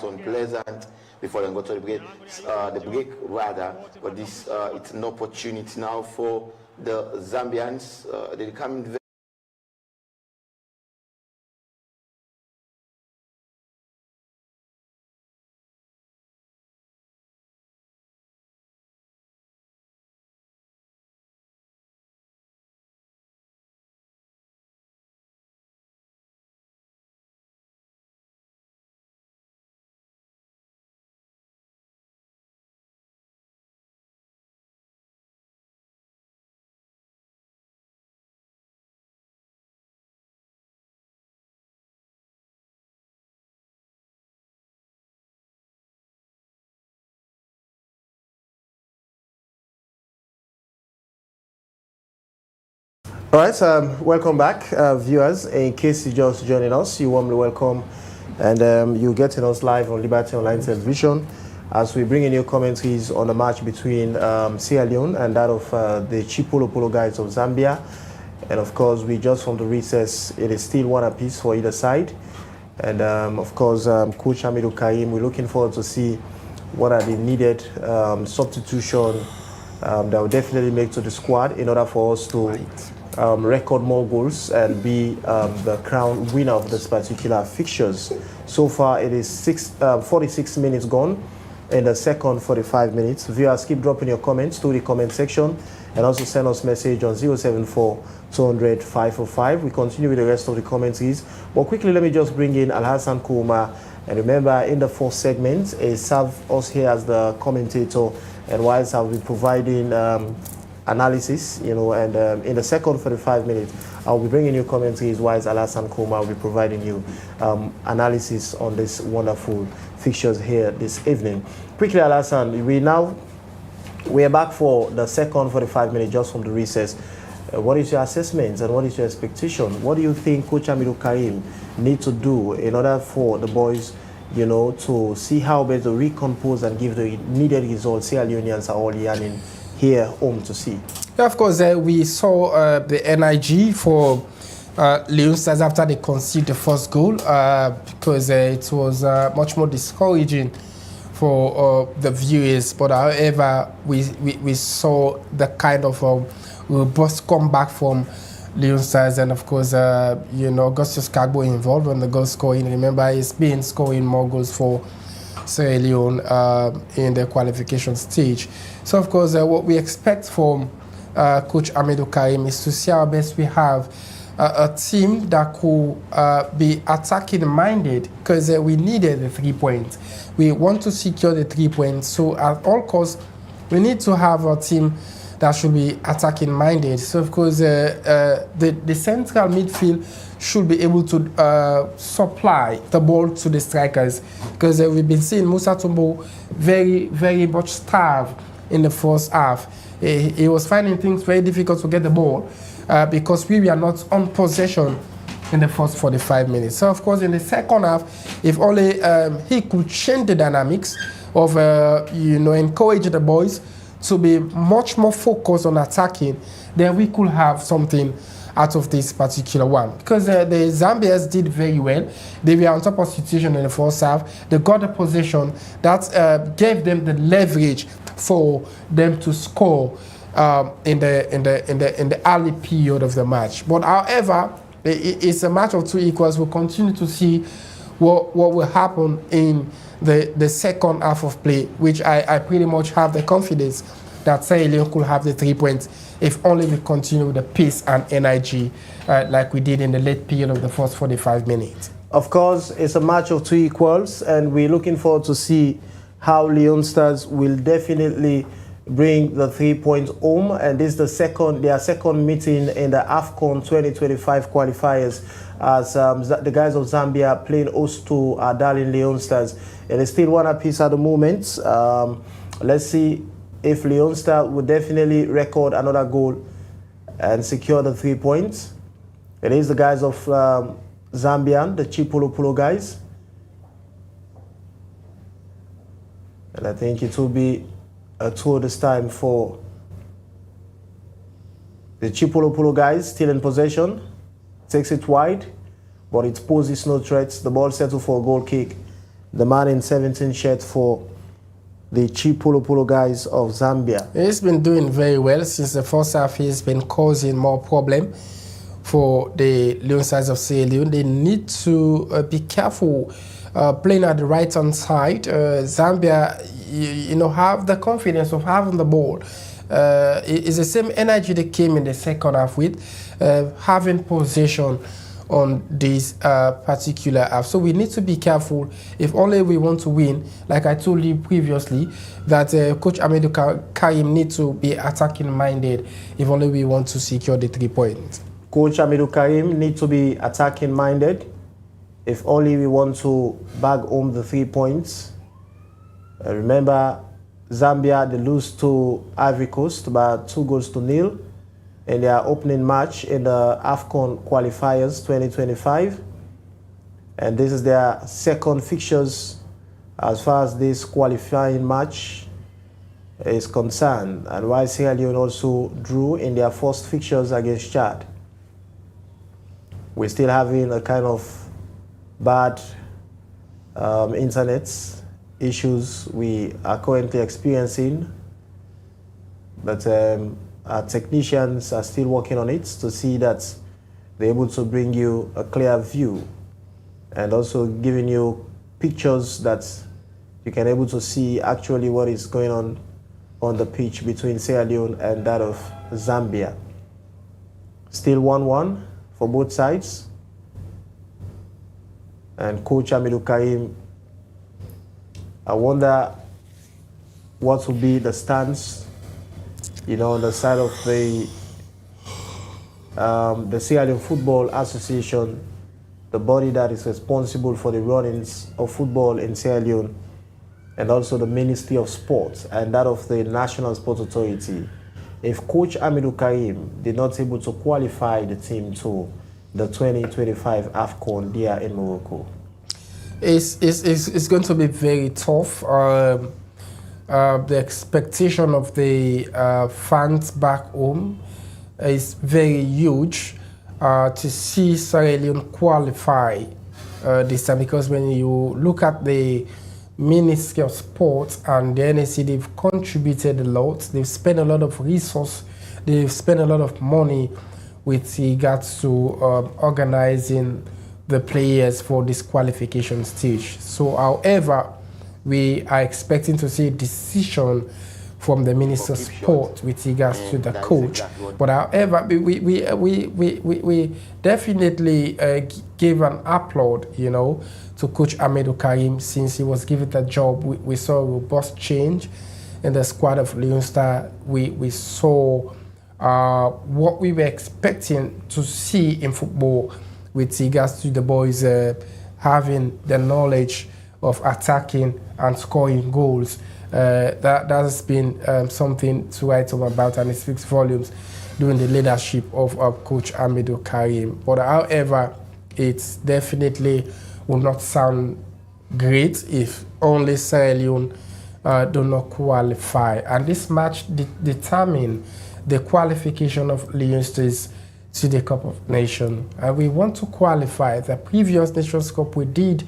start unpleasant before they go to the break rather. But this it's an opportunity now for the Zambians. They come in All right, welcome back, viewers. In case you just joining us, you're warmly welcome, and you're getting us live on Liberty Online Television as we bring in new commentaries on the match between Sierra Leone and that of the Chipolo Polo Guys of Zambia. And of course, we just from the recess, it is still one apiece for either side. And of course, Coach Hamidou Karim, we're looking forward to see what are the needed substitution that will definitely make to the squad in order for us to record more goals and be the crown winner of this particular fixtures. So far, it is 46 minutes gone in the second 45 minutes. Viewers, keep dropping your comments to the comment section and also send us message on 074 200 545. We continue with the rest of the commentaries. But quickly, let me just bring in Alhassan Kouma. And remember, in the fourth segment, serve us here as the commentator, and whilst I'll be providing analysis, you know, and in the second 45 minutes, I'll be bringing you commentaries, whilst Alhassan Kouma will be providing you analysis on this wonderful fixtures here this evening. Quickly, Alhassan, we are back for the second 45 minutes just from the recess. What is your assessment and what is your expectation? What do you think Coach Hamidou Karim need to do in order for the boys, you know, to see how best to recompose and give the needed results Sierra Leoneans are all yearning here home to see? Yeah, of course, we saw the NIG for Leone Stars after they conceded the first goal because it was much more discouraging for the viewers. But however, we saw the kind of robust comeback from Leone Stars, and of course, you know, Augustus Kagbo involved on the goal scoring. Remember, he's been scoring more goals for Sierra Leone in the qualification stage. So, of course, what we expect from Coach Hamidou Karim is to see how best we have a team that could be attacking minded, because we needed the 3 points. We want to secure the 3 points. So, at all costs, we need to have a team that should be attacking minded. So, of course, the central midfield should be able to supply the ball to the strikers, because we've been seeing Musa Tumbo very, very much starved in the first half. He was finding things very difficult to get the ball because we were not on possession in the first 45 minutes. So, of course, in the second half, if only he could change the dynamics of, you know, encourage the boys to be much more focused on attacking, then we could have something out of this particular one. Because the Zambians did very well. They were on top of the situation in the first half. They got the possession that gave them the leverage for them to score in the early period of the match. But however, it's a match of two equals. We'll continue to see what will happen in the second half of play, which I pretty much have the confidence that Sierra Leone could have the 3 points if only we continue with the pace and energy like we did in the late period of the first 45 minutes. Of course, it's a match of two equals, and we're looking forward to see how Leone Stars will definitely bring the 3 points home. And this is their second meeting in the AFCON 2025 qualifiers, as the guys of Zambia playing host to our darling Leone Stars. It is still one apiece at the moment. Let's see if Leone Stars will definitely record another goal and secure the 3 points. It is the guys of Zambian, the Chipolo Polo guys. And I think it will be a tour this time for the Chipolo Polo guys, still in possession. Takes it wide, but it poses no threats. The ball settled for a goal kick. the man in 17 shirt for the Chipolopolo guys of Zambia? He's been doing very well since the first half. He's been causing more problem for the Leon Stars of Sierra Leone. They need to be careful playing at the right-hand side. Zambia, you know, have the confidence of having the ball. It's the same energy they came in the second half with, having possession on this particular half. So we need to be careful if only we want to win. Like I told you previously, that Coach Hamidou Karim needs to be attacking minded if only we want to secure the 3 points. Coach Hamidou Karim needs to be attacking minded if only we want to bag home the 3 points. Remember, Zambia, they lose to Ivory Coast by 2-0 in their opening match in the AFCON qualifiers 2025. And this is their second fixtures as far as this qualifying match is concerned. And while Sierra Leone also drew in their first fixtures against Chad. We're still having a kind of bad internet issues we are currently experiencing, but our technicians are still working on it to see that they're able to bring you a clear view and also giving you pictures that you can able to see actually what is going on the pitch between Sierra Leone and that of Zambia. Still 1-1 for both sides, and Coach Hamidou Karim, I wonder what will be the stance, you know, on the side of the Sierra Leone Football Association, the body that is responsible for the runnings of football in Sierra Leone, and also the Ministry of Sports and that of the National Sports Authority. If Coach Hamidou Karim did not able to qualify the team to the 2025 AFCON there in Morocco? It's going to be very tough. The expectation of the fans back home is very huge to see Sierra Leone qualify this time, because when you look at the Ministry of Sports and the NSC, they've contributed a lot. They've spent a lot of resources. They've spent a lot of money with regards to organizing the players for this qualification stage. So, however, we are expecting to see a decision from the Minister of Sport with regards to the coach. Exactly, but however, we definitely gave an applaud, you know, to Coach Hamidou Karim since he was given the job. We saw a robust change in the squad of Leon Star. We saw what we were expecting to see in football with regards to the boys having the knowledge of attacking and scoring goals. That has been something to write home about, and it speaks volumes during the leadership of Coach Hamidou Karim. But however, it definitely will not sound great if only Sierra Leone do not qualify. And this match determines the qualification of Leon Stars to the Cup of Nations. And we want to qualify. The previous Nations Cup we did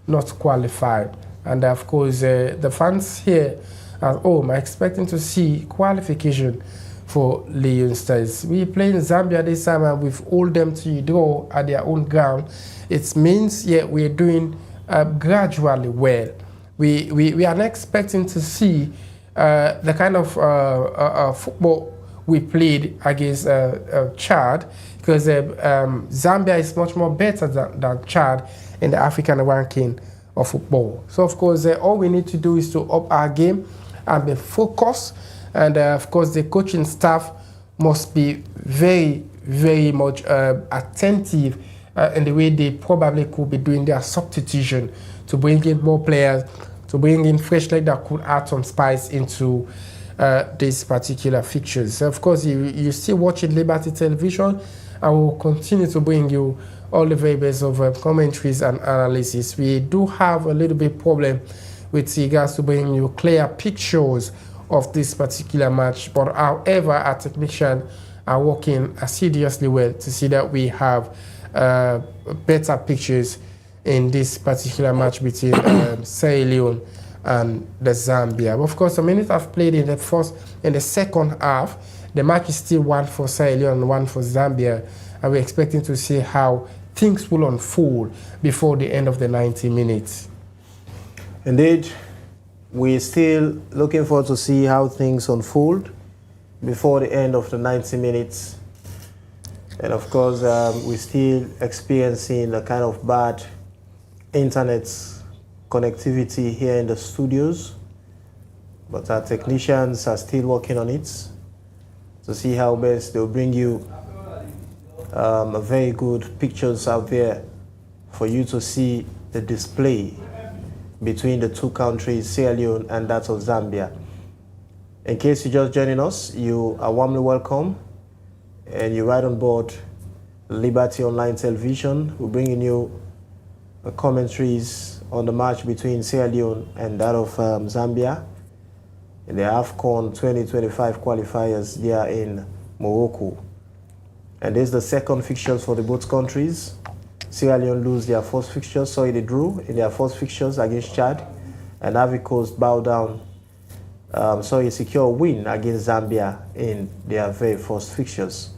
not qualify. And of course, the fans here at home are expecting to see qualification for Leon Stars. We play in Zambia this time and we've hold them to draw at their own ground. It means, yeah, we're doing gradually well. We are not expecting to see the kind of football we played against Chad, because Zambia is much more better than Chad in the African ranking of football. So of course, all we need to do is to up our game and be focused. And of course, the coaching staff must be very, very much attentive in the way they probably could be doing their substitution to bring in more players, to bring in fresh legs that could add some spice into these particular fixtures. So of course, you're still watching Liberty Television. I will continue to bring you all the very best of commentaries and analysis. We do have a little bit problem with regards to bringing you clear pictures of this particular match. But however, our technicians are working assiduously well to see that we have better pictures in this particular match between Sierra Leone and the Zambia. But of course, the minutes I've played in the second half, the match is still 1 for Sierra Leone and 1 for Zambia, and we're expecting to see how things will unfold before the end of the 90 minutes. Indeed, we're still looking forward to see how things unfold before the end of the 90 minutes. And of course, we're still experiencing a kind of bad internet connectivity here in the studios, but our technicians are still working on it to see how best they'll bring you a very good pictures out there for you to see the display between the two countries, Sierra Leone and that of Zambia. In case you're just joining us, you are warmly welcome, and you're right on board Liberty Online Television. We're bringing you commentaries on the match between Sierra Leone and that of Zambia in the AFCON 2025 qualifiers there in Morocco. And this is the second fixtures for the both countries. Sierra Leone lose their first fixture, so they drew in their first fixtures against Chad, and Ivory Coast bow down, so secure a win against Zambia in their very first fixtures.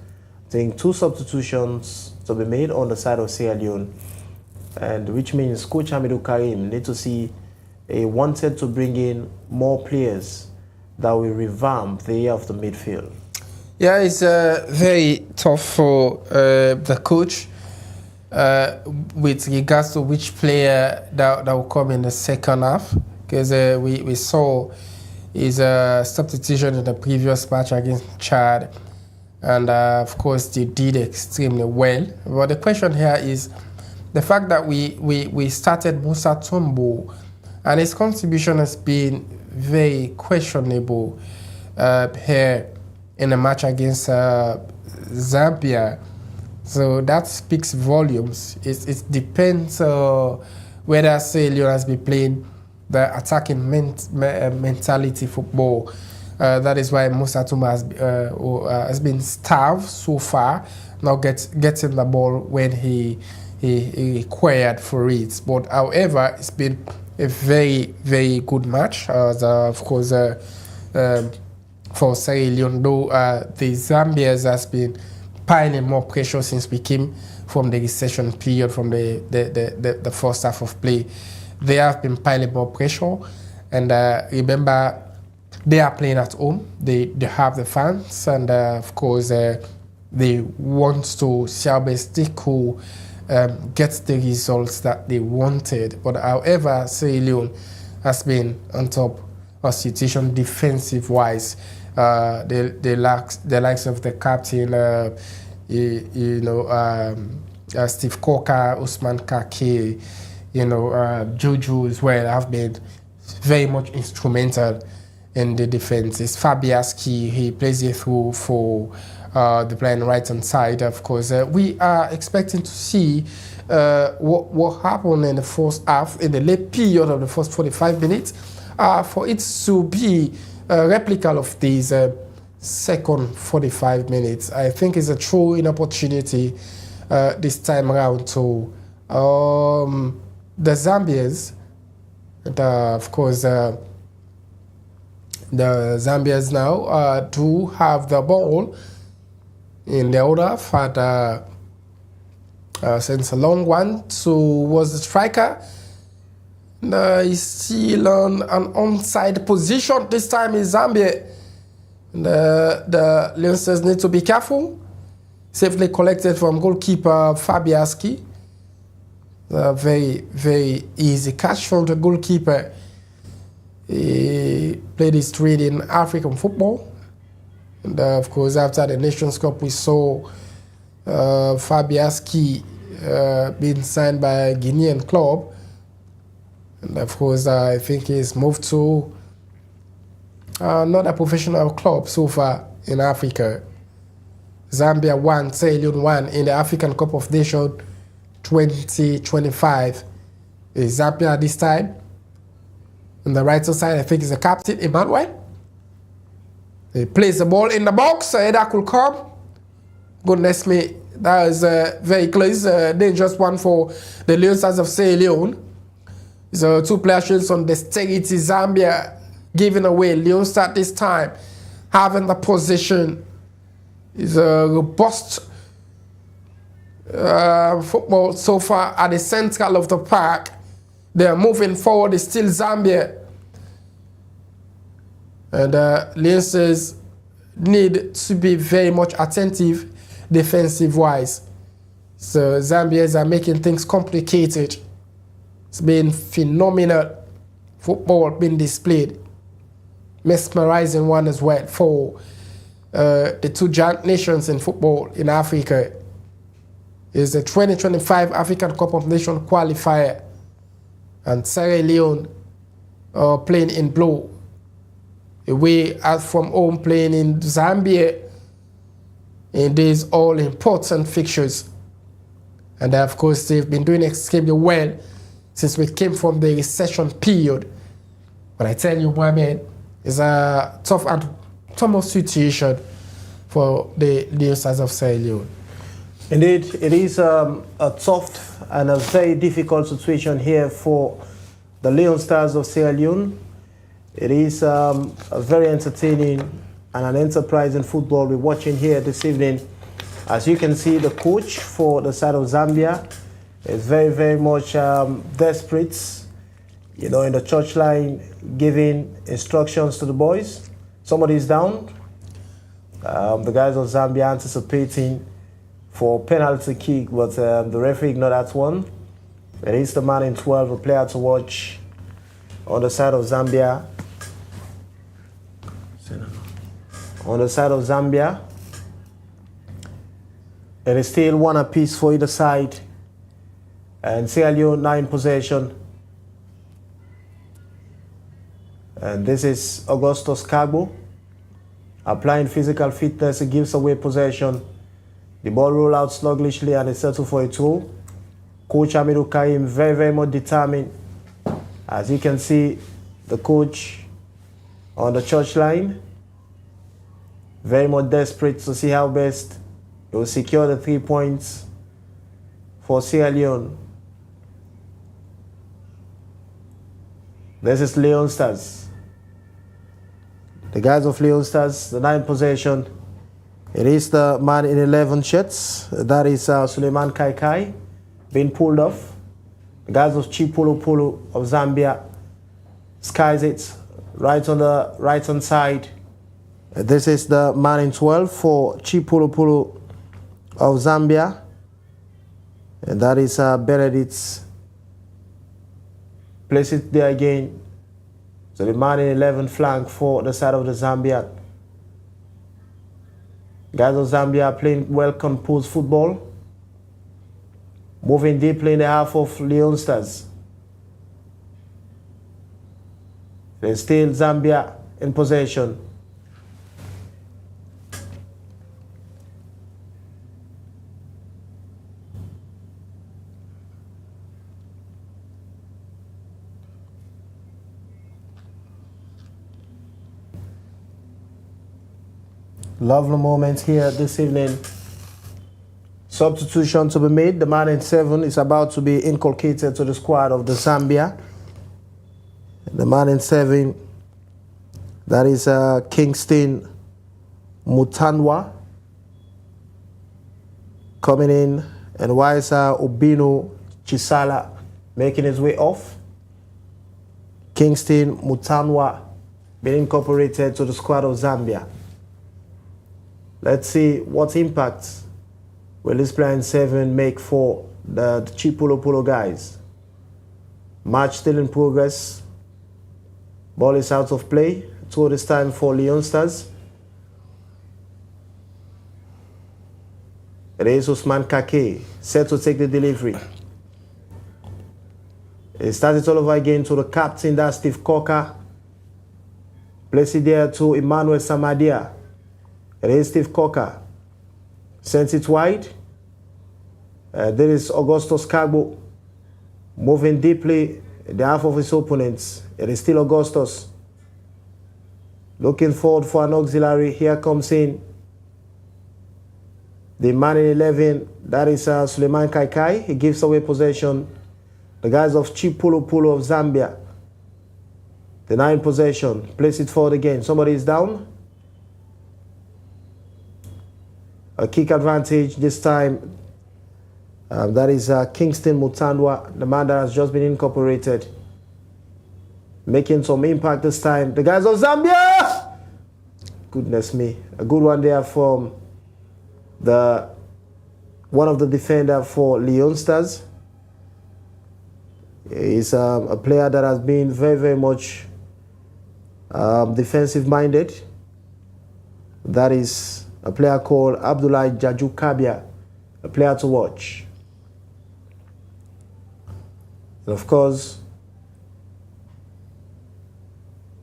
I think 2 substitutions to be made on the side of Sierra Leone, and which means Coach Hamidou Karim need to see wanted to bring in more players that will revamp the area of the midfield. Yeah, it's very tough for the coach with regards to which player that will come in the second half, because we saw his substitution in the previous match against Chad, and of course they did extremely well. But the question here is the fact that we started Musa Tumbo, and his contribution has been very questionable here in a match against Zambia. So that speaks volumes. It depends whether Sierra Leone has been playing the attacking mentality football. That is why Musa Tumbo has been starved so far, not getting the ball when he required for it. But however, it's been a very, very good match. Of course, for Sierra Leone, though the Zambians has been piling more pressure since we came from the recession period, from the first half of play. They have been piling more pressure, and remember, they are playing at home. They have the fans, and of course, they want to see how best they could get the results that they wanted. But however, Sierra Leone has been on top of situation defensive-wise. The likes of the captain, Steve Coker, Usman Kake, Juju as well have been very much instrumental in the defense. It's Fabiaski, he plays it through for the player on the right-hand side. Of course, we are expecting to see what happened in the first half, in the late period of the first 45 minutes, for it to be a replica of these second 45 minutes. I think it's a true opportunity this time around to the Zambians. And, of course, the Zambians now do have the ball in the other half, sends a long one towards the striker. He's still on an onside position. This time is Zambia. The Leoncers need to be careful. Safely collected from goalkeeper Fabiaski. Very, very easy catch from the goalkeeper. He played his trade in African football. And of course, after the Nations Cup, we saw Fabiaski being signed by a Guinean club. And of course, I think he's moved to not a professional club so far in Africa. Zambia won, Sierra Leone won in the African Cup of Nations 2025. Is Zambia this time? On the right side, I think is the captain, Emmanuel. He plays the ball in the box, so that could come. Goodness me, That is very close, dangerous one for the Leon Stars of Sierra Leone. So 2 players on dexterity. Zambia giving away. Leon Star this time having the position. Is a robust football so far at the central of the park. They are moving forward. It's still Zambia. And Leon Stars need to be very much attentive defensive-wise. So Zambians are making things complicated. It's been phenomenal football being displayed. Mesmerizing one as well for the 2 giant nations in football in Africa. It's the 2025 African Cup of Nations qualifier. And Sierra Leone playing in blue. Away from home playing in Zambia in these all important fixtures. And of course they've been doing extremely well since we came from the recession period. But I tell you, my man, it's a tough and tough situation for the Leon Stars of Sierra Leone. Indeed, it is a tough and a very difficult situation here for the Leon Stars of Sierra Leone. It is a very entertaining and an enterprising football we're watching here this evening. As you can see, the coach for the side of Zambia is very, very much desperate, you know, in the church line, giving instructions to the boys. Somebody's down. The guys of Zambia anticipating for penalty kick, but the referee ignored that one. It is the man in 12, a player to watch on the side of Zambia. On the side of Zambia, it is still 1 apiece for either side. And Sierra Leone now in possession. And this is Augustus Kagbo applying physical fitness. He gives away possession. The ball roll out sluggishly and it's settled for a throw. Coach Amiru Kaim very, very much determined. As you can see, the coach on the church line, very much desperate to see how best he will secure the 3 points for Sierra Leone. This is Leon Stars. The guys of Leon Stars, the 9th possession. It is the man in 11 shirts. That is Suleiman Kaikai being pulled off. The guys of Chipolo Polo of Zambia skies it right on the right hand side. This is the man in 12 for Chipolo Polo of Zambia. And that is Benedict. Place it there again. So the man in 11 flank for the side of the Zambia. Guys of Zambia are playing well composed football. Moving deeply in the half of Leon Stars. There's still Zambia in possession. Lovely moment here this evening. Substitution to be made. The man in 7 is about to be inculcated to the squad of the Zambia. The man in 7, that is Kingston Mutanwa coming in, and Waisa Obino Chisala making his way off. Kingston Mutanwa being incorporated to the squad of Zambia. Let's see what impact will this player in 7 make for the Chipolo Polo guys. Match still in progress. Ball is out of play. So this time for Leon Stars. It is Usman Kake set to take the delivery. It started all over again to the captain, that's Steve Coker. Place it there to Emmanuel Samadia. It is Steve Coker. Sends it wide. There is Augustus Kagbo moving deeply in the half of his opponents. It is still Augustus. Looking forward for an auxiliary. Here comes in The man in 11, that is Suleiman Kaikai. He gives away possession. The guys of Chipolo Polo of Zambia. The 9 possession. Place it forward again. Somebody is down. A kick advantage this time. That is Kingston Mutandwa, the man that has just been incorporated. Making some impact this time. The guys of Zambia! Goodness me. A good one there from one of the defender for Leon Stars. He's a player that has been very, very much defensive minded. That is a player called Abdullah Jaju Kabia, a player to watch. And of course,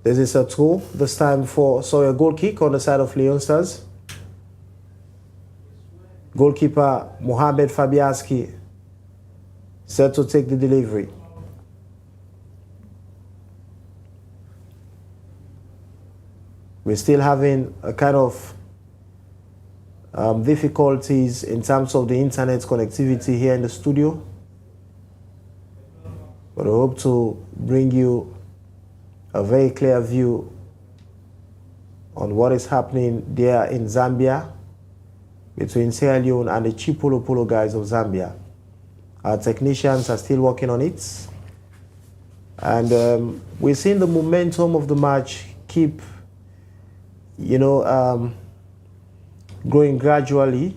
this is a tool, this time for a goal kick on the side of Leon Stars. Goalkeeper Mohamed Fabiaski set to take the delivery. We're still having a kind of difficulties in terms of the internet connectivity here in the studio. But I hope to bring you a very clear view on what is happening there in Zambia between Sierra Leone and the Chipolo Polo guys of Zambia. Our technicians are still working on it. And we're seeing the momentum of the match keep, growing gradually.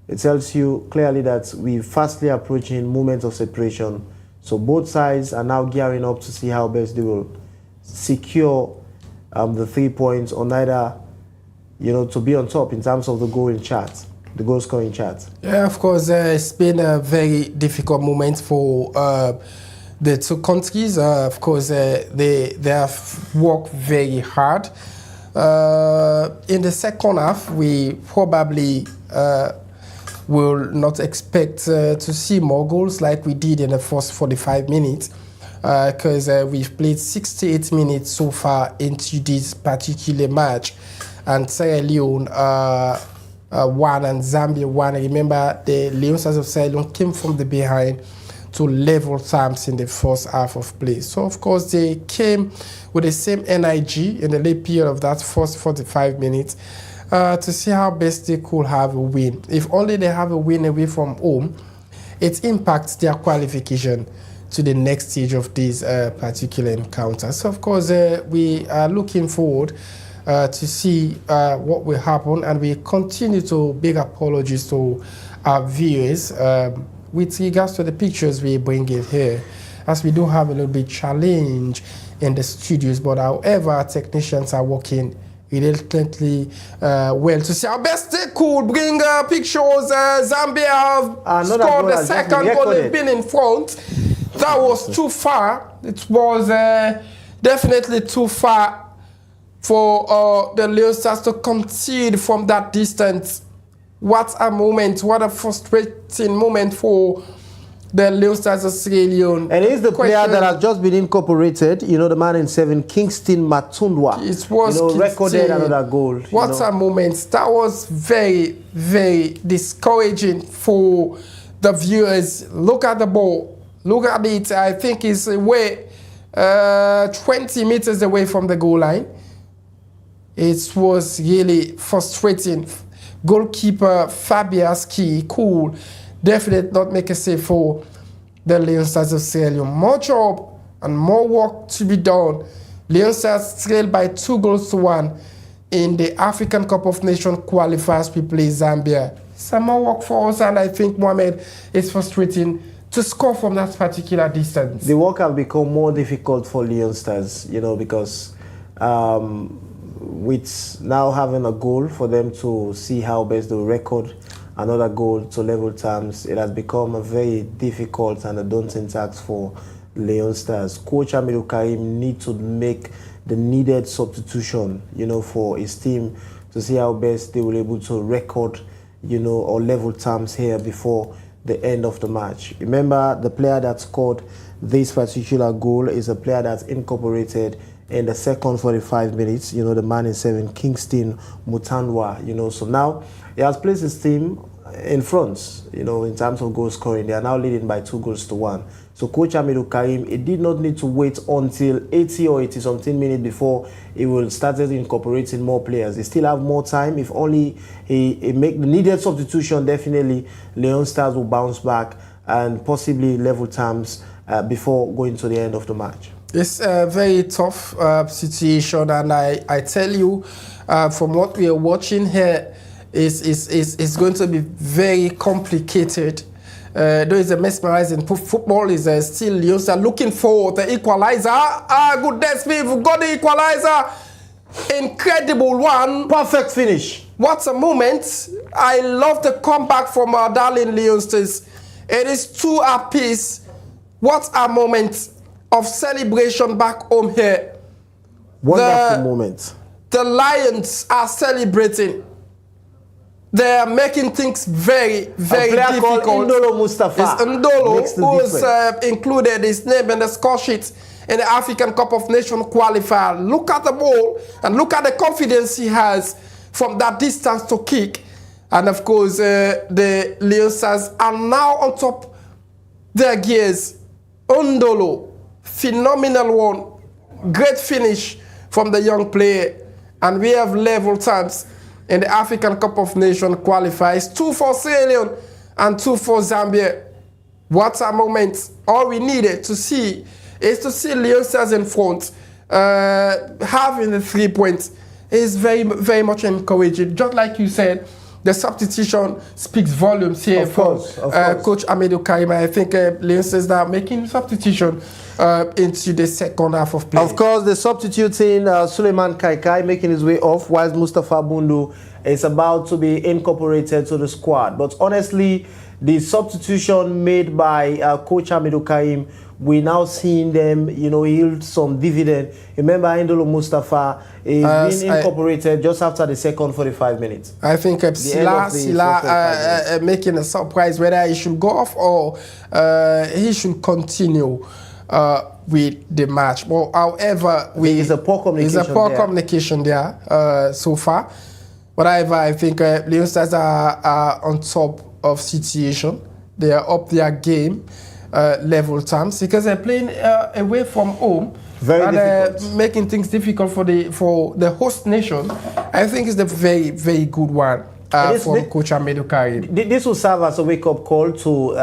It tells you clearly that we're fastly approaching moments of separation. So both sides are now gearing up to see how best they will secure the 3 points, or neither, to be on top in terms of the goal scoring chart. Yeah, of course, it's been a very difficult moment for the two countries. Of course, they have worked very hard. In the second half, we probably will not expect to see more goals like we did in the first 45 minutes, because we've played 68 minutes so far into this particular match, and Sierra Leone won and Zambia won. Remember, the Leon Stars of Sierra Leone came from the behind to level terms in the first half of play. So, of course, they came with the same energy in the late period of that first 45 minutes to see how best they could have a win. If only they have a win away from home, it impacts their qualification to the next stage of this particular encounter. So, of course, we are looking forward to see what will happen, and we continue to big apologies to our viewers with regards to the pictures we bring in here, as we do have a little bit challenge in the studios. But however, our technicians are working reluctantly well to see how best they could bring pictures. Zambia have scored the second goal. They've been in front. That was too far. It was definitely too far for the Leon Stars to concede from that distance. What a moment, what a frustrating moment for the Leon Stars of Sierra Leone. And he's the player that has just been incorporated, the man in 7, Kingston Matundwa. It was recorded another goal. What a moment. That was very, very discouraging for the viewers. Look at the ball. Look at it. I think it's away 20 meters away from the goal line. It was really frustrating. Goalkeeper Fabiaski could definitely not make a save for the Leon Stars of Sierra Leone. More job and more work to be done. Leon Stars trailed by 2-1 in the African Cup of Nations qualifiers. We play Zambia. Some more work for us, and I think, Mohamed, it's frustrating to score from that particular distance. The work has become more difficult for Leon Stars, because with now having a goal for them to see how best they record another goal to level terms, it has become a very difficult and a daunting task for Leon Stars. Coach Amiru Karim needs to make the needed substitution, for his team to see how best they will able to record, or level terms here before the end of the match. Remember, the player that scored this particular goal is a player that's incorporated in the second 45 minutes, the man in 7, Kingston Mutandwa, so now he has placed his team, in front, in terms of goal scoring. They are now leading by 2-1. So Coach Hamidou Karim, he did not need to wait until 80 or 80 something minutes before he will start incorporating more players. They still have more time. If only he make the needed substitution, definitely Leon Stars will bounce back and possibly level terms before going to the end of the match. It's a very tough situation, and I tell you, from what we are watching here, is going to be very complicated. Though it's a mesmerizing football, is still Leon Stars looking for the equalizer. Goodness me, we've got the equalizer. Incredible one. Perfect finish. What a moment. I love the comeback from our darling Leon Stars. It is 2 apiece. What a moment of celebration back home here. Wonderful moment. The Lions are celebrating. They are making things very, very difficult. Called Ndolo Mustafa. It's Ndolo who's included his name in the score sheet in the African Cup of Nations qualifier. Look at the ball and look at the confidence he has from that distance to kick. And of course, the Leon Stars are now on top their gears. Ndolo, phenomenal one. Great finish from the young player. And we have level times in the African Cup of Nations qualifiers. 2 for Sierra Leone and 2 for Zambia. What a moment. All we needed to see is to see Leon Stars in front. Having the 3 points is very, very much encouraging. Just like you said, the substitution speaks volumes here from Coach Hamidou Karim. I think Leon Stars are making substitution into the second half of play. Of course, the substituting Suleiman Kaikai making his way off, whilst Mustafa Bundu is about to be incorporated to the squad. But honestly, the substitution made by Coach Hamidou Karim, we now seeing them, yield some dividend. Remember, Ndolo Mustafa is being incorporated just after the second 45 minutes. I think Sila making a surprise whether he should go off or he should continue with the match. But however, it's a poor communication. There so far. But however, I think Leon Stars are on top of situation. They are up their game level terms because they're playing away from home. Very difficult. Making things difficult for the host nation. I think it's a very, very good one. For Coach Hamidou Karim. This will serve as a wake-up call to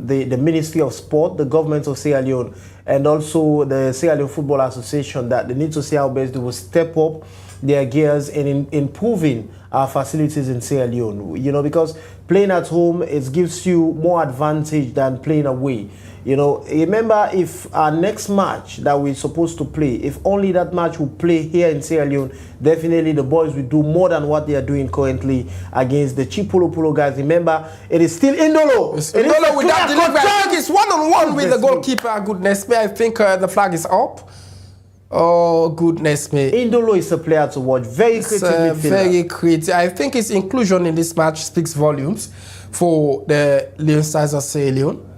the Ministry of Sport, the government of Sierra Leone, and also the Sierra Leone Football Association, that they need to see how best they will step up their gears in improving our facilities in Sierra Leone. Because playing at home, it gives you more advantage than playing away. Remember, if our next match that we're supposed to play, if only that match will play here in Sierra Leone, definitely the boys will do more than what they are doing currently against the Chipolo guys. Remember, it is still Ndolo. It's Ndolo with that delivery. I think it's 1-on-1 with the goalkeeper. Goodness me, I think the flag is up. Oh, goodness me. Ndolo is a player to watch. Very creative. Very creative. I think his inclusion in this match speaks volumes for the Leon Stars of Sierra Leone.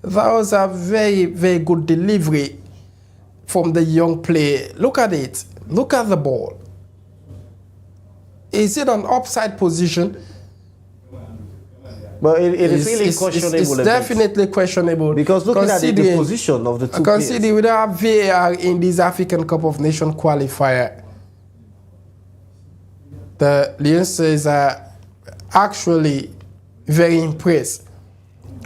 That was a very, very good delivery from the young player. Look at it. Look at the ball. Is it an offside position? But it is really questionable. It's definitely questionable. Because looking at the position of the two players. Consider we don't have VAR in this African Cup of Nations qualifier. The Leon Stars are actually very impressed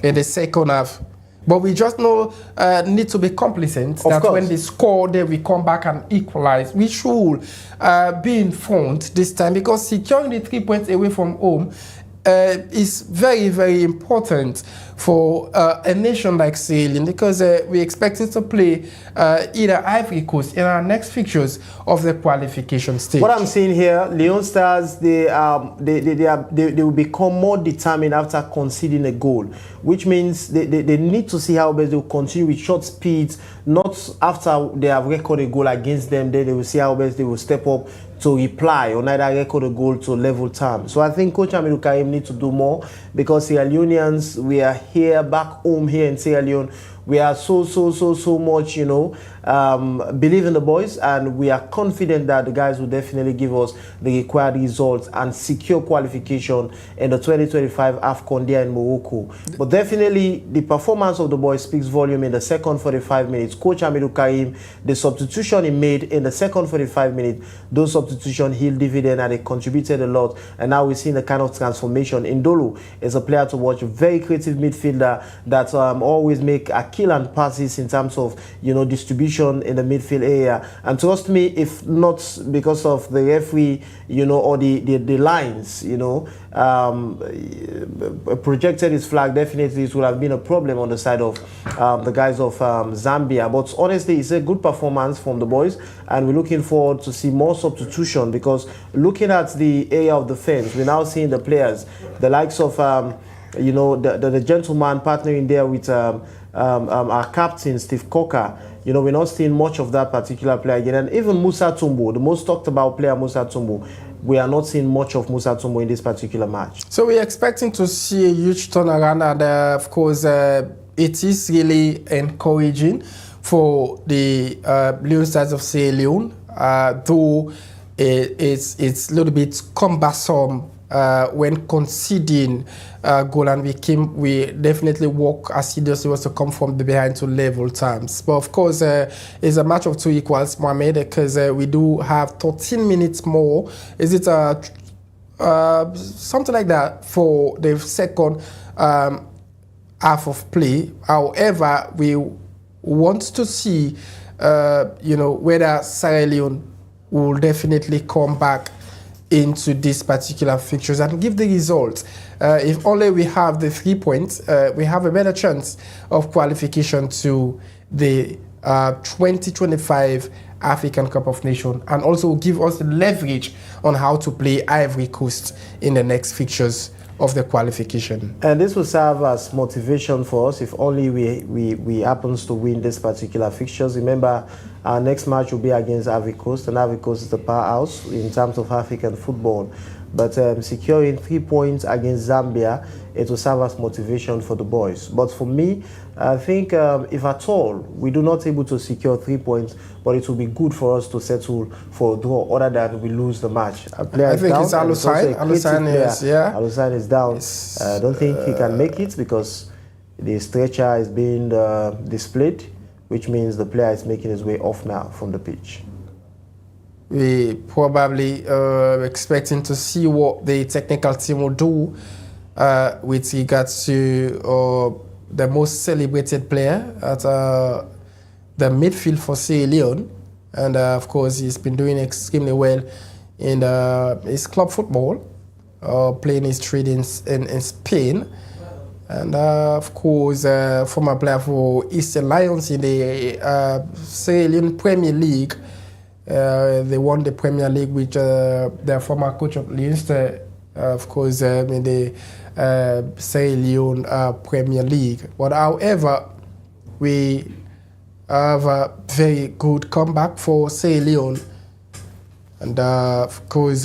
in the second half. But we just need to be complacent that when they score, then we come back and equalize. We should be in front this time because securing the 3 points away from home is very, very important for a nation like Sierra Leone because we expected to play either Ivory Coast in our next fixtures of the qualification stage. What I'm seeing here, Leon Stars, they will become more determined after conceding a goal, which means they need to see how best they will continue with short speeds, not after they have recorded a goal against them, then they will see how best they will step up to reply or neither record a goal to level terms. So I think Coach Hamidou Karim needs to do more because Sierra Leoneans, we are here back home here in Sierra Leone. we are so much, you know, believe in the boys, and we are confident that the guys will definitely give us the required results and secure qualification in the 2025 AFCON there in Morocco. But definitely the performance of the boys speaks volume in the second 45 minutes. Coach Hamidou Karim, the substitution he made in the second 45 minutes, those substitutions yield dividend and they contributed a lot. And now we're seeing the kind of transformation. Indolo is a player to watch, a very creative midfielder that always make a kill and passes in terms of, you know, distribution in the midfield area. And trust me, if not because of the referee, you know, or the lines, you know, projected his flag, definitely it would have been a problem on the side of the guys of Zambia. But honestly, it's a good performance from the boys, and we're looking forward to see more substitution, because looking at the area of defense, we're now seeing the players, the likes of you know, the gentleman partnering there with our captain Steve Coker. You know, we're not seeing much of that particular player again. And even Musa Tumbo, the most talked about player, Musa Tumbo, we are not seeing much of Musa Tumbo in this particular match. So we're expecting to see a huge turnaround, and of course it is really encouraging for the Lion Stars of Sierra Leone, though it's a little bit cumbersome when conceding goal, and we definitely work assiduously was to come from the behind to level terms. But of course, it's a match of two equals, Mohamed, because we do have 13 minutes more. Is it something like that for the second half of play? However, we want to see, you know, whether Sierra Leone will definitely come back into these particular fixtures and give the results. If only we have the 3 points, we have a better chance of qualification to the 2025 African Cup of Nations, and also give us the leverage on how to play Ivory Coast in the next fixtures of the qualification. And this will serve as motivation for us if only we happens to win this particular fixtures. Remember, our next match will be against Ivory Coast, and Ivory Coast is the powerhouse in terms of African football. But securing 3 points against Zambia, it will serve as motivation for the boys. But for me, I think if at all we do not able to secure 3 points, but it will be good for us to settle for a draw, other than we lose the match. I think it's Alusane. Alusane is down. I don't think he can make it because the stretcher is being displayed, which means the player is making his way off now from the pitch. We probably expecting to see what the technical team will do with regards to the most celebrated player at the midfield for Sierra Leone. And of course, he's been doing extremely well in his club football, playing his trade in Spain. And of course, former player for Eastern Lions in the Sierra Leone Premier League. They won the Premier League with their former coach of Leinster, of course, in the Sierra Leone Premier League. But however, we have a very good comeback for Sierra Leone. And of course,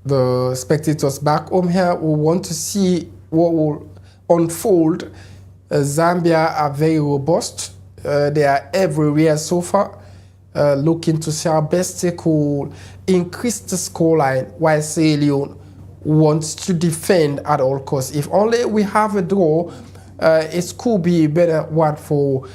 the spectators back home here will want to see what will unfold. Zambia are very robust. They are everywhere so far. Looking to see how best they could increase the scoreline, while Sierra Leone wants to defend at all costs. If only we have a draw, it could be a better one for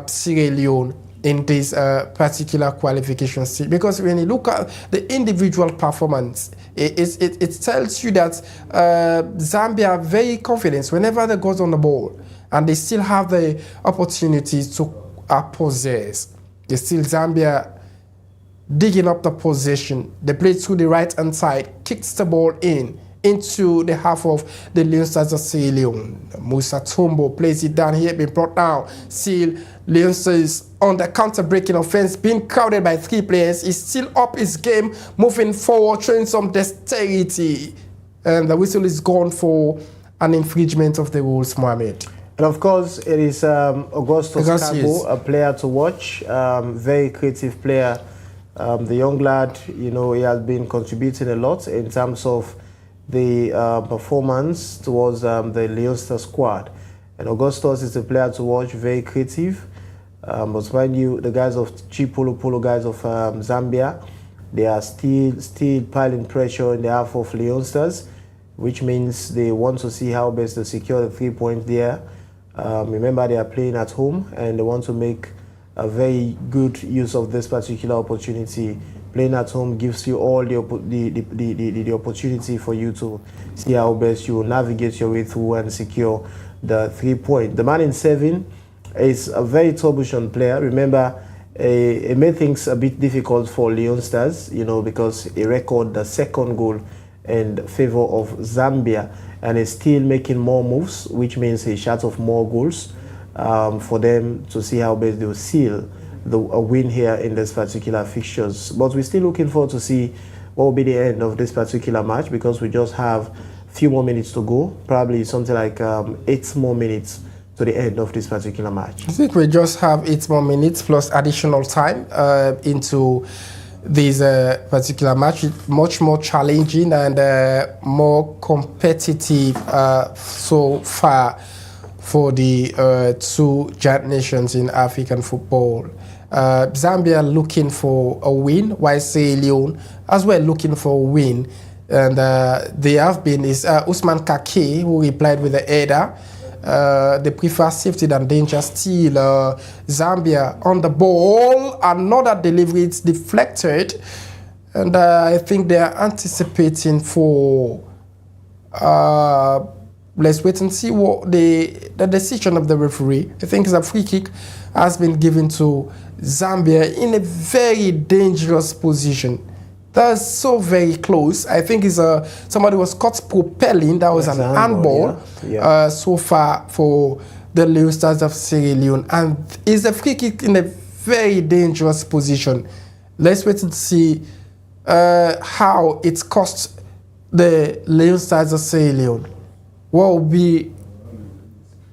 Sierra Leone in this particular qualification stage. Because when you look at the individual performance, it tells you that Zambia are very confident whenever they go on the ball, and they still have the opportunities to possess. They still Zambia digging up the possession. They play through the right-hand side, kicks the ball into the half of the Lion Stars of Sierra Leone. Musa Tumbo plays it down here, been brought down. Still, Lion Stars on the counter-breaking offense, being crowded by 3 players. He's still up his game, moving forward, showing some dexterity. And the whistle is gone for an infringement of the rules, Mohamed. And of course, it is Augustus Carbo, a player to watch, very creative player. The young lad, you know, he has been contributing a lot in terms of the performance towards the Lion Stars squad. And Augustus is a player to watch, very creative. But mind you, the guys of Chipolo Polo guys of Zambia, they are still piling pressure in the half of Leon Stars, which means they want to see how best to secure the 3 points there. Remember, they are playing at home and they want to make a very good use of this particular opportunity. Playing at home gives you all the opportunity for you to see how best you navigate your way through and secure the 3 points. The man in 7 is a very troublesome player. Remember, it made things a bit difficult for Leon Stars, because he recorded the second goal in favor of Zambia, and is still making more moves, which means he shot off more goals for them to see how best they will seal a win here in this particular fixtures. But we're still looking forward to see what will be the end of this particular match, because we just have a few more minutes to go, probably something like 8 more minutes to the end of this particular match. I think we just have 8 more minutes plus additional time into this particular match. Much more challenging and more competitive so far for the two giant nations in African football. Zambia looking for a win, while Sierra Leone as well looking for a win. And they have been is Usman Kake, who replied with the header. They prefer safety than danger. Still, Zambia on the ball. Another delivery, it's deflected. And I think they are anticipating for... let's wait and see what the decision of the referee. I think the free kick has been given to Zambia in a very dangerous position. That's so very close. I think it's somebody was caught propelling. That was an handball so far for the Leon Stars of Sierra Leone. And it's a free kick in a very dangerous position. Let's wait and see how it's cost the Leon Stars of Sierra Leone. What will be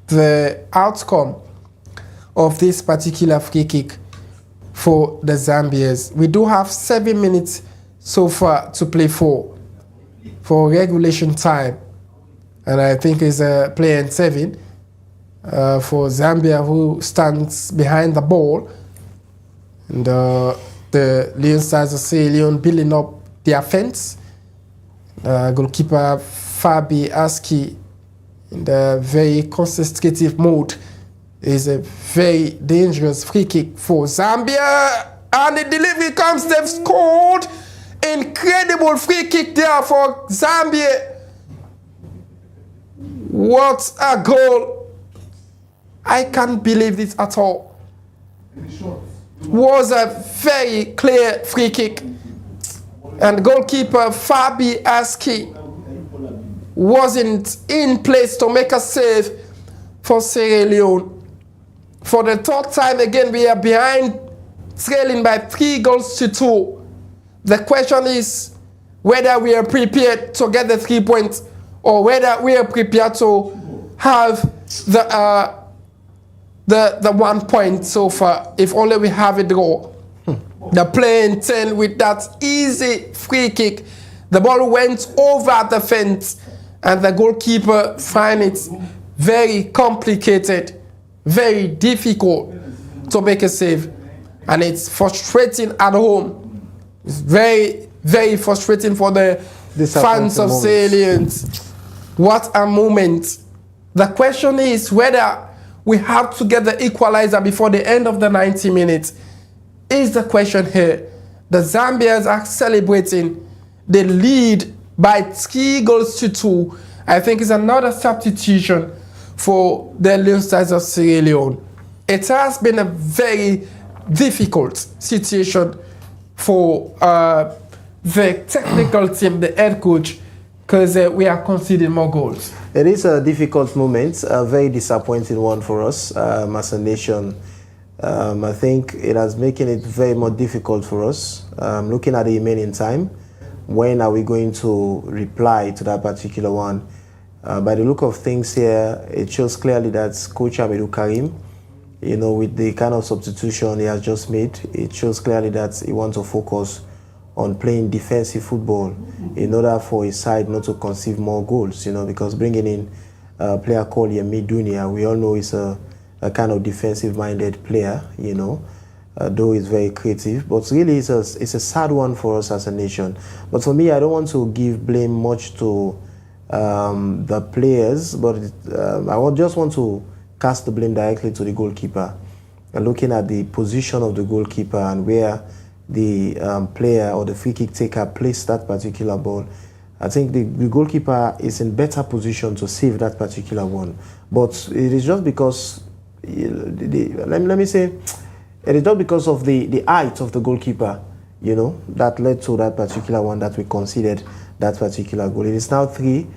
the outcome of this particular free kick for the Zambians? We do have 7 minutes so far to play for regulation time, and I think it's a player in 7 for Zambia who stands behind the ball, and the Leon Stars of Sierra Leone building up the offense. Goalkeeper Fabi Aski in the very concentrative mode. Is a very dangerous free kick for Zambia, and the delivery comes. They've scored. Incredible free kick there for Zambia. What a goal. I can't believe this at all. Was a very clear free kick. And goalkeeper Fabi Aski wasn't in place to make a save for Sierra Leone. For the 3rd time again, we are behind, trailing by 3-2. The question is whether we are prepared to get the 3 points, or whether we are prepared to have the 1 point so far, if only we have a draw. The play in 10 with that easy free kick. The ball went over the fence, and the goalkeeper find it very complicated, very difficult to make a save. And it's frustrating at home. It's very, very frustrating for the fans of Sierra Leone. What a moment. The question is whether we have to get the equalizer before the end of the 90 minutes. Is the question here. The Zambians are celebrating the lead by 3-2. I think it's another substitution for the Leon Stars of Sierra Leone. It has been a very difficult situation for the technical team, the head coach, because we are conceding more goals. It is a difficult moment, a very disappointing one for us as a nation. I think it has making it very more difficult for us. Looking at the remaining time, when are we going to reply to that particular one? By the look of things here, it shows clearly that Coach Hamidou Karim, with the kind of substitution he has just made, it shows clearly that he wants to focus on playing defensive football in order for his side not to concede more goals, because bringing in player called Yemi Dunia. We all know he's a kind of defensive-minded player, you know, though he's very creative. But really, it's a sad one for us as a nation. But for me, I don't want to give blame much to the players, but just want to cast the blame directly to the goalkeeper. Looking at the position of the goalkeeper and where the player or the free kick taker placed that particular ball, I think the goalkeeper is in better position to save that particular one. But it is just because, let me say, it is just because of the height of the goalkeeper, you know, that led to that particular one that we considered that particular goal. It is now 3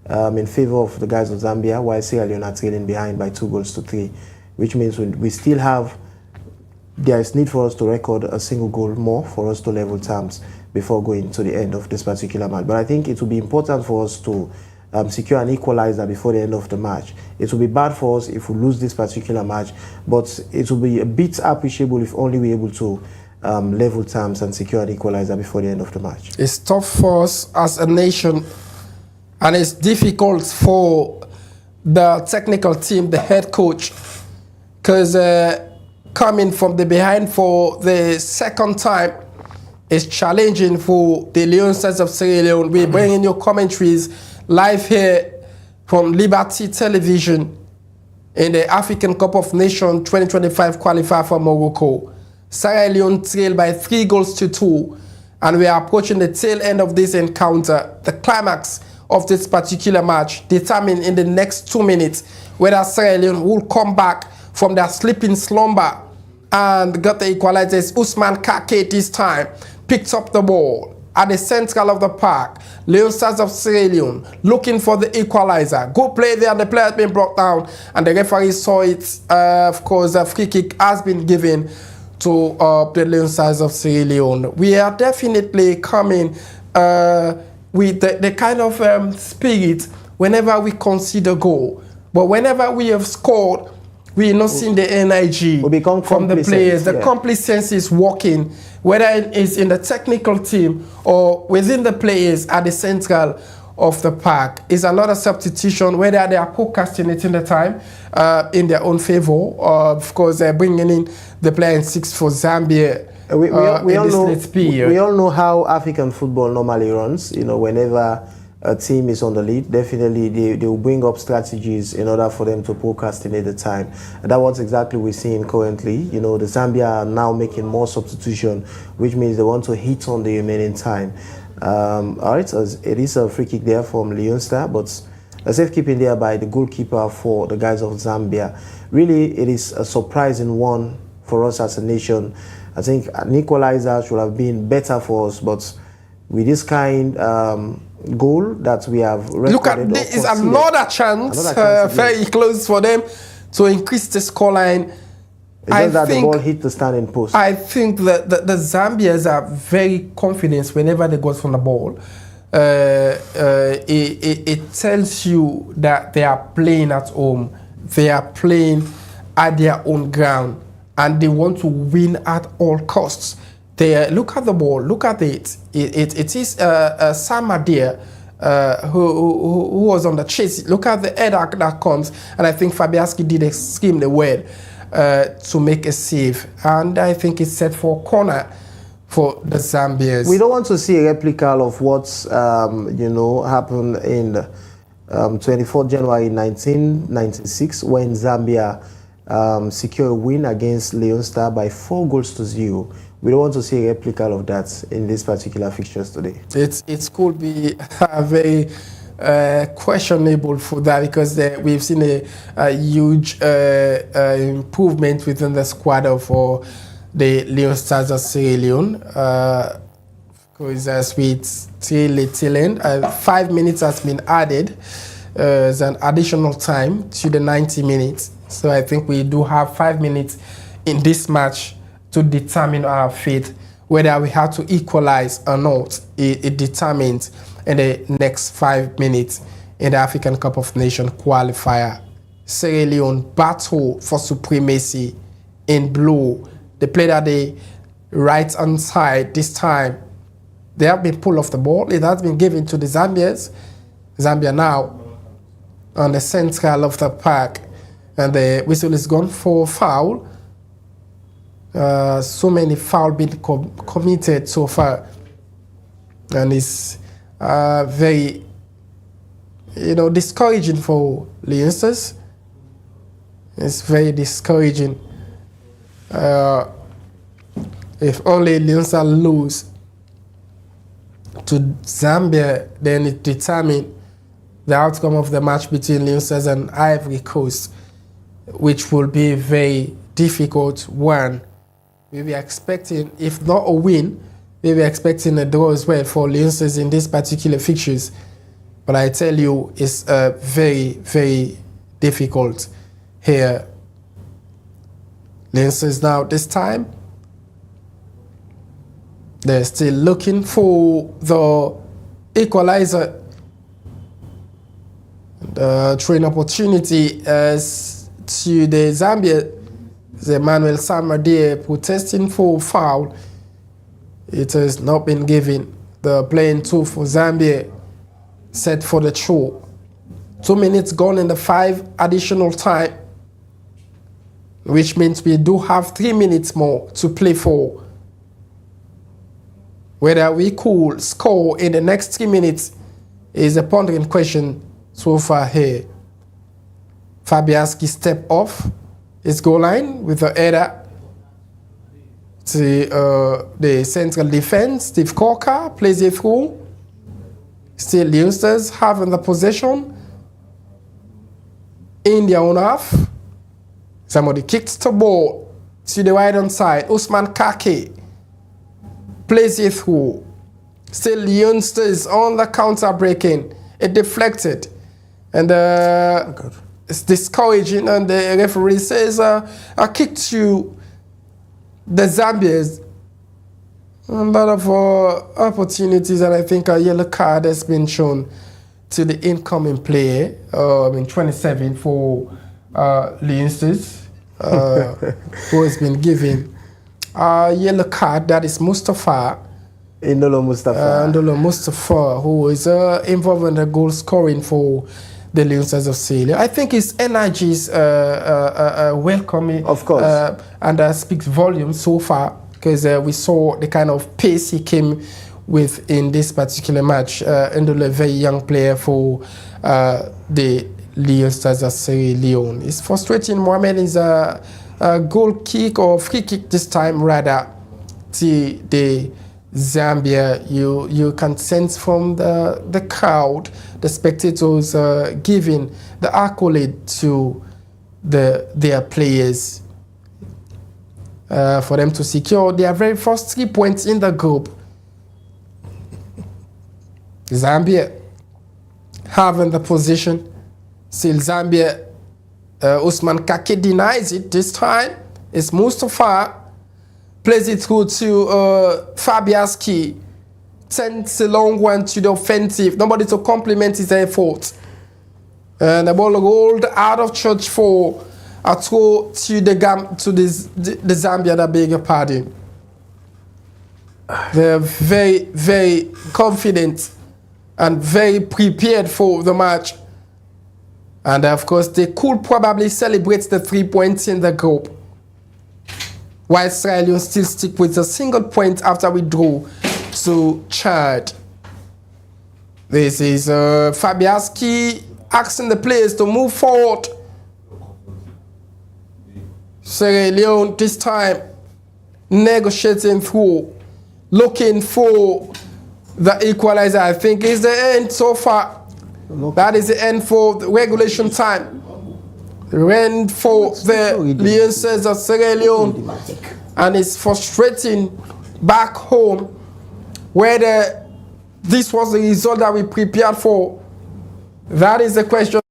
in favor of the guys of Zambia, while Sierra Leone are trailing behind by 2-3, which means we still have, there is need for us to record a single goal more for us to level terms before going to the end of this particular match. But I think it will be important for us to secure an equalizer before the end of the match. It will be bad for us if we lose this particular match, but it will be a bit appreciable if only we're able to level terms and secure an equalizer before the end of the match. It's tough for us as a nation, and it's difficult for the technical team, the head coach, because coming from the behind for the second time is challenging for the Leon Stars of Sierra Leone. We're bringing you commentaries live here from Liberty Television in the African Cup of Nations 2025 qualifier for Morocco. Sierra Leone trailed by 3-2, and we are approaching the tail end of this encounter. The climax of this particular match determined in the next 2 minutes whether Sierra Leone will come back from their sleeping slumber and got the equalizers. Usman Kake this time picked up the ball at the central of the park. Leon Stars of Sierra Leone looking for the equalizer. Good play there, the player has been brought down, and the referee saw it. Of course, a free kick has been given to the Leon Stars of Sierra Leone. We are definitely coming with the kind of spirit whenever we concede a goal. But whenever we have scored, we're not seeing the energy from the players. The complacency is working, whether it's in the technical team or within the players at the central of the park. Is another substitution, whether they are procrastinating the time in their own favor. Of course, they're bringing in the player in 6 for Zambia. We all know how African football normally runs. You know, whenever a team is on the lead, definitely they will bring up strategies in order for them to procrastinate the time. And that's what exactly we're seeing currently. You know, the Zambia are now making more substitution, which means they want to hit on the remaining time. All right, so it is a free kick there from Leon Star, but a safekeeping there by the goalkeeper for the guys of Zambia. Really, it is a surprising one for us as a nation. I think an equalizer should have been better for us, but with this kind goal that we have recorded, look at this is another chance, very close for them to increase the scoreline. I think the ball hit the standing post. I think that the Zambians are very confident whenever they go from the ball. It tells you that they are playing at home, they are playing at their own ground, and they want to win at all costs. They look at the ball, look at it. It is Sam Adir who was on the chase. Look at the header that comes, and I think Fabianski did extremely well to make a save. And I think it's set for a corner for the Zambians. We don't want to see a replica of what's happened in 24th January 1996 when Zambia secured a win against Leon Star by 4-0. We don't want to see a replica of that in this particular fixtures today. It could be very questionable for that, because we've seen a huge improvement within the squad for the Leon Stars of Sierra Leone. Because as we till end, 5 minutes has been added as an additional time to the 90 minutes. So I think we do have 5 minutes in this match to determine our fate, whether we have to equalize or not. It determines in the next 5 minutes in the African Cup of Nations qualifier. Sierra Leone battle for supremacy in blue. They played at the right hand side this time. They have been pulled off the ball. It has been given to the Zambians. Zambia now on the central of the park, and the whistle is gone for foul. So many foul been committed so far, and it's very, discouraging for Leoncers. It's very discouraging. If only Leoncers lose to Zambia, then it determines the outcome of the match between Leoncers and Ivory Coast, which will be a very difficult one. We were expecting, if not a win, we were expecting a draw as well for Leoncers in these particular fixtures. But I tell you, it's very, very difficult here. Leoncers now this time, they're still looking for the equalizer. The throw-in opportunity as to the Zambia. Emmanuel Samardie protesting for foul. It has not been given. The playing two for Zambia set for the throw. 2 minutes gone in the 5 additional time, which means we do have 3 minutes more to play for. Whether we could score in the next 3 minutes is a pondering question so far here. Fabianski step off his goal line with the header to the central defense. Steve Corker plays it through. Still Leoncers having the possession in their own half. Somebody kicks the ball to the right hand side. Usman Kake plays it through. Still Leoncers on the counter breaking. It deflected. And it's discouraging, and the referee says a kick to the Zambians. A lot of opportunities, and I think a yellow card has been shown to the incoming player, 27 for Leoncers, who has been given a yellow card. That is Mustafa. Ndolo Mustafa, who is involved in the goal scoring for the Leoncers of Sierra Leone. I think his energy is welcoming, of course, and speaks volumes so far, because we saw the kind of pace he came with in this particular match. Ndolo, a very young player for the Leoncers of Sierra Leone. It's frustrating. Mohamed is a goal kick or free kick this time, rather, to the Zambia. You can sense from the crowd, the spectators giving the accolade to their players for them to secure their very first 3 points in the group. Zambia having the position. Still Zambia, Usman Kake denies it this time. It's Mustafa. Plays it through to Fabianski. Sends a long one to the offensive. Nobody to compliment his effort. And the ball rolled out of church for a throw to the Zambia, I beg your pardon. They're very, very confident and very prepared for the match. And of course, they could probably celebrate the 3 points in the group, while Sierra Leone still stick with a single point after we draw to Chad. This is Fabianski asking the players to move forward. Sierra Leone this time negotiating through, looking for the equalizer. I think is the end so far. That is the end for the regulation time. End for the Leoncers of Sierra Leone, and it's frustrating back home, whether this was the result that we prepared for. That is the question.